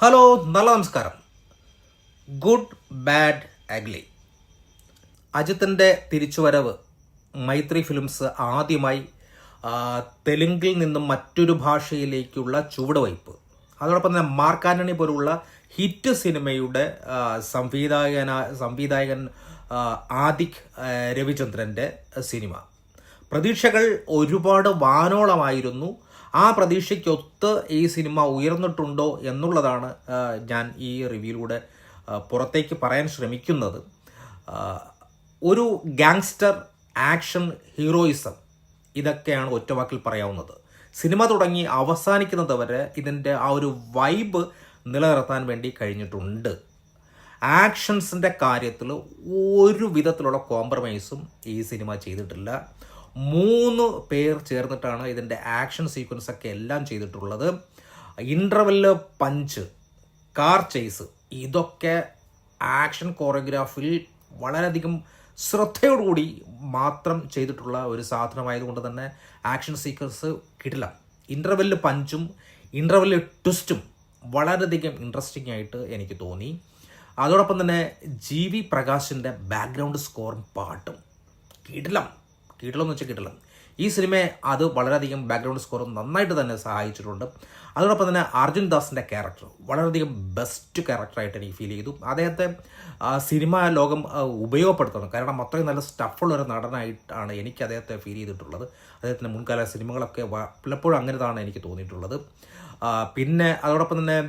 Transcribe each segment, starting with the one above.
Hello, നല്ല നമസ്കാരം. Good bad ugly. അജിത്തിൻ്റെ തിരിച്ചുവരവ് മൈത്രി ഫിലിംസ് ആദ്യമായി തെലുങ്കിൽ നിന്നും മറ്റൊരു ഭാഷയിലേക്കുള്ള ചുവടുവയ്പ്. അതോടൊപ്പം തന്നെ മാർക്ക് ആന്റണി പോലുള്ള ഹിറ്റ് സിനിമയുടെ സംവിധായകൻ ആദിക് രവിചന്ദ്രൻ്റെ സിനിമ. പ്രതീക്ഷകൾ ഒരുപാട് വാനോളമായിരുന്നു. ആ പ്രതീക്ഷയ്ക്കൊത്ത് ഈ സിനിമ ഉയർന്നിട്ടുണ്ടോ എന്നുള്ളതാണ് ഞാൻ ഈ റിവ്യൂയിലൂടെ പുറത്തേക്ക് പറയാൻ ശ്രമിക്കുന്നത്. ഒരു ഗാങ്സ്റ്റർ ആക്ഷൻ ഹീറോയിസം, ഇതൊക്കെയാണ് ഒറ്റവാക്കിൽ പറയാവുന്നത്. സിനിമ തുടങ്ങി അവസാനിക്കുന്നത് വരെ ഇതിൻ്റെ ആ ഒരു വൈബ് നിലനിർത്താൻ വേണ്ടി കഴിഞ്ഞിട്ടുണ്ട്. ആക്ഷൻസിൻ്റെ കാര്യത്തിൽ ഒരു വിധത്തിലുള്ള കോംപ്രമൈസും ഈ സിനിമ ചെയ്തിട്ടില്ല. 3 പേർ ചേർന്നിട്ടാണ് ഇതിൻ്റെ ആക്ഷൻ സീക്വൻസ് ഒക്കെ എല്ലാം ചെയ്തിട്ടുള്ളത്. ഇൻ്റർവെല്ല് പഞ്ച്, കാർ ചേസ്, ഇതൊക്കെ ആക്ഷൻ കോറിയോഗ്രാഫിയിൽ വളരെയധികം ശ്രദ്ധയോടുകൂടി മാത്രം ചെയ്തിട്ടുള്ള ഒരു സാധനമായതുകൊണ്ട് തന്നെ ആക്ഷൻ സീക്വൻസ് കിട്ടില്ല. ഇൻ്റർവെല്ല് പഞ്ചും ഇൻ്റർവെല്ല് ട്വിസ്റ്റും വളരെയധികം ഇൻട്രസ്റ്റിംഗ് ആയിട്ട് എനിക്ക് തോന്നി. അതോടൊപ്പം തന്നെ GV പ്രകാശിൻ്റെ ബാക്ക്ഗ്രൗണ്ട് സ്കോറും പാട്ടും കിടിലം ഈ സിനിമയെ അത് വളരെയധികം ബാക്ക്ഗ്രൗണ്ട് സ്കോറും നന്നായിട്ട് തന്നെ സഹായിച്ചിട്ടുണ്ട്. അതോടൊപ്പം തന്നെ അർജുൻ ദാസിൻ്റെ ക്യാരക്ടർ വളരെയധികം ബെസ്റ്റ് ക്യാരക്ടറായിട്ട് എനിക്ക് ഫീൽ ചെയ്തു. അദ്ദേഹത്തെ സിനിമാ ലോകം ഉപയോഗപ്പെടുത്തണം. കാരണം അത്രയും നല്ല സ്റ്റഫുള്ളൊരു നടനായിട്ടാണ് എനിക്ക് അദ്ദേഹത്തെ ഫീൽ ചെയ്തിട്ടുള്ളത്. അദ്ദേഹത്തിൻ്റെ മുൻകാല സിനിമകളൊക്കെ പലപ്പോഴും അങ്ങനെതാണ് എനിക്ക് തോന്നിയിട്ടുള്ളത്. പിന്നെ അതോടൊപ്പം തന്നെ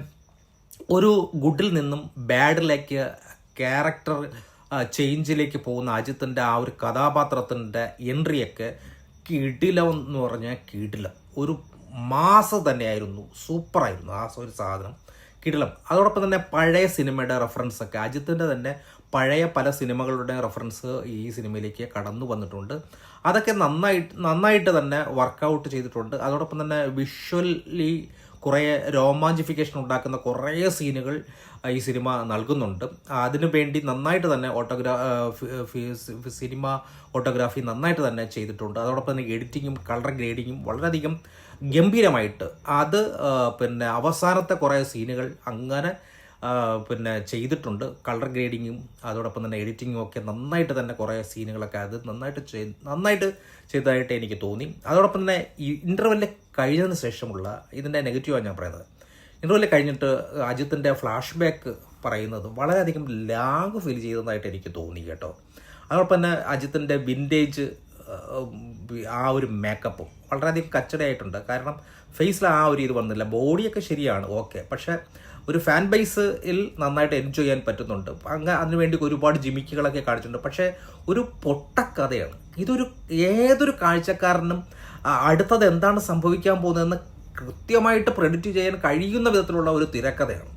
ഒരു ഗുഡിൽ നിന്നും ബാഡിലേക്ക് ക്യാരക്ടർ ചേഞ്ചിലേക്ക് പോകുന്ന അജിത്തിൻ്റെ ആ ഒരു കഥാപാത്രത്തിൻ്റെ എൻട്രിയൊക്കെ കിടിലമെന്ന് പറഞ്ഞാൽ കിടിലം. ഒരു മാസ് തന്നെയായിരുന്നു, സൂപ്പറായിരുന്നു ആ ഒരു സാധനം, കിടിലം. അതോടൊപ്പം തന്നെ പഴയ സിനിമയുടെ റെഫറൻസൊക്കെ, അജിത്തിൻ്റെ തന്നെ പഴയ പല സിനിമകളുടെ റെഫറൻസ് ഈ സിനിമയിലേക്ക് കടന്നു വന്നിട്ടുണ്ട്. അതൊക്കെ നന്നായിട്ട് തന്നെ വർക്കൗട്ട് ചെയ്തിട്ടുണ്ട്. അതോടൊപ്പം തന്നെ വിഷ്വലി കുറേ രോമാഞ്ചിഫിക്കേഷൻ ഉണ്ടാക്കുന്ന കുറേ സീനുകൾ ഈ സിനിമ നൽകുന്നുണ്ട്. അതിനു വേണ്ടി നന്നായിട്ട് തന്നെ സിനിമ ഓട്ടോഗ്രാഫി നന്നായിട്ട് തന്നെ ചെയ്തിട്ടുണ്ട്. അതോടൊപ്പം തന്നെ എഡിറ്റിങ്ങും കളർ ഗ്രേഡിങ്ങും വളരെയധികം ഗംഭീരമായിട്ട് അത് പിന്നെ അവസാനത്തെ കുറേ സീനുകൾ അങ്ങനെ ചെയ്തിട്ടുണ്ട്. കളർ ഗ്രേഡിങ്ങും അതോടൊപ്പം തന്നെ എഡിറ്റിങ്ങും ഒക്കെ നന്നായിട്ട് തന്നെ കുറേ സീനുകളൊക്കെ അത് നന്നായിട്ട് ചെയ്തതായിട്ട് എനിക്ക് തോന്നി. അതോടൊപ്പം തന്നെ ഈ ഇൻ്റർവെല്ല് കഴിഞ്ഞതിന് ശേഷമുള്ള ഇതിൻ്റെ നെഗറ്റീവാണ് ഞാൻ പറയുന്നത്. ഇൻ്റർവെല്ല് കഴിഞ്ഞിട്ട് അജിത്തിൻ്റെ ഫ്ലാഷ് ബാക്ക് പറയുന്നത് വളരെയധികം ലാഗ് ഫീൽ ചെയ്തതായിട്ട് എനിക്ക് തോന്നി കേട്ടോ. അതോടൊപ്പം തന്നെ അജിത്തിൻ്റെ വിൻറ്റേജ് ആ ഒരു മേക്കപ്പും വളരെയധികം കച്ചടയായിട്ടുണ്ട്. കാരണം ഫേസിൽ ആ ഒരു ഇത് വന്നില്ല. ബോഡിയൊക്കെ ശരിയാണ്, ഓക്കെ, പക്ഷേ ഒരു ഫാൻ ബേസിൽ നന്നായിട്ട് എൻജോയ് ചെയ്യാൻ പറ്റുന്നുണ്ട്. അതിനുവേണ്ടി ഒരുപാട് ജിമിക്കുകളൊക്കെ കാണിച്ചിട്ടുണ്ട്. പക്ഷേ ഒരു പൊട്ടക്കഥയാണ് ഇതൊരു. ഏതൊരു കാഴ്ചക്കാരനും അടുത്തത് എന്താണ് സംഭവിക്കാൻ പോകുന്നതെന്ന് കൃത്യമായിട്ട് പ്രെഡിക്റ്റ് ചെയ്യാൻ കഴിയുന്ന വിധത്തിലുള്ള ഒരു തിരക്കഥയാണ്.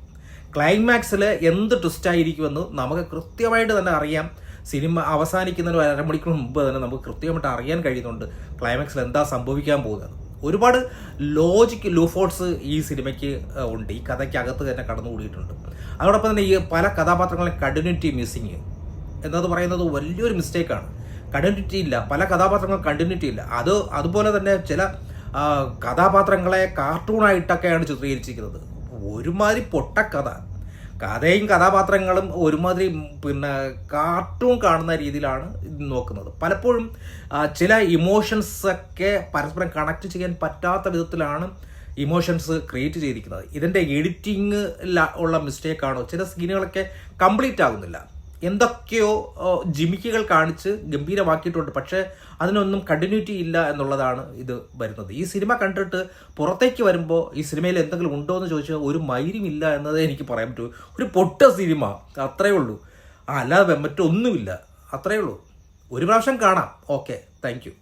ക്ലൈമാക്സിൽ എന്ത് ട്വിസ്റ്റായിരിക്കുമെന്ന് നമുക്ക് കൃത്യമായിട്ട് തന്നെ അറിയാം. സിനിമ അവസാനിക്കുന്നതിന് 1.5 മണിക്കൂർ മുമ്പ് തന്നെ നമുക്ക് കൃത്യമായിട്ട് അറിയാൻ കഴിയുന്നുണ്ട് ക്ലൈമാക്സിൽ എന്താ സംഭവിക്കാൻ പോകുന്നത്. ഒരുപാട് ലോജിക് ലൂഫോൾസ് ഈ സിനിമയ്ക്ക് ഉണ്ട്, ഈ കഥയ്ക്കകത്ത് തന്നെ കടന്നുകൂടിയിട്ടുണ്ട്. അതോടൊപ്പം തന്നെ ഈ പല കഥാപാത്രങ്ങളെ കണ്ടിന്യൂറ്റി മിസ്സിങ് എന്നത് പറയുന്നത് വലിയൊരു മിസ്റ്റേക്കാണ്. കണ്ടിന്യൂറ്റി ഇല്ല, പല കഥാപാത്രങ്ങളും കണ്ടിന്യൂറ്റി ഇല്ല. അതുപോലെ തന്നെ ചില കഥാപാത്രങ്ങളെ കാർട്ടൂണായിട്ടൊക്കെയാണ് ചിത്രീകരിച്ചിരിക്കുന്നത്. ഒരുമാതിരി കഥയും കഥാപാത്രങ്ങളും ഒരുമാതിരി കാർട്ടൂൺ കാണുന്ന രീതിയിലാണ് നോക്കുന്നത്. പലപ്പോഴും ചില ഇമോഷൻസൊക്കെ പരസ്പരം കണക്ട് ചെയ്യാൻ പറ്റാത്ത വിധത്തിലാണ് ഇമോഷൻസ് ക്രിയേറ്റ് ചെയ്തിരിക്കുന്നത്. ഇതിൻ്റെ എഡിറ്റിംഗ് ഉള്ള മിസ്റ്റേക്കാണോ, ചില സീനുകളൊക്കെ കംപ്ലീറ്റ് ആകുന്നില്ല. എന്തൊക്കെയോ ജിമിക്കുകൾ കാണിച്ച് ഗംഭീരമാക്കിയിട്ടുണ്ട്, പക്ഷേ അതിനൊന്നും കണ്ടിന്യൂറ്റി ഇല്ല എന്നുള്ളതാണ് ഇത് വരുന്നത്. ഈ സിനിമ കണ്ടിട്ട് പുറത്തേക്ക് വരുമ്പോൾ ഈ സിനിമയിൽ എന്തെങ്കിലും ഉണ്ടോ എന്ന് ചോദിച്ചാൽ ഒരു മൈര്യമില്ല എന്നതേ എനിക്ക് പറയാൻ പറ്റൂ. ഒരു പൊട്ട സിനിമ, അത്രയേ ഉള്ളൂ. അല്ലാതെ മറ്റൊന്നുമില്ല, അത്രയേ ഉള്ളൂ. ഒരു പ്രാവശ്യം കാണാം, ഓക്കെ, താങ്ക് യു.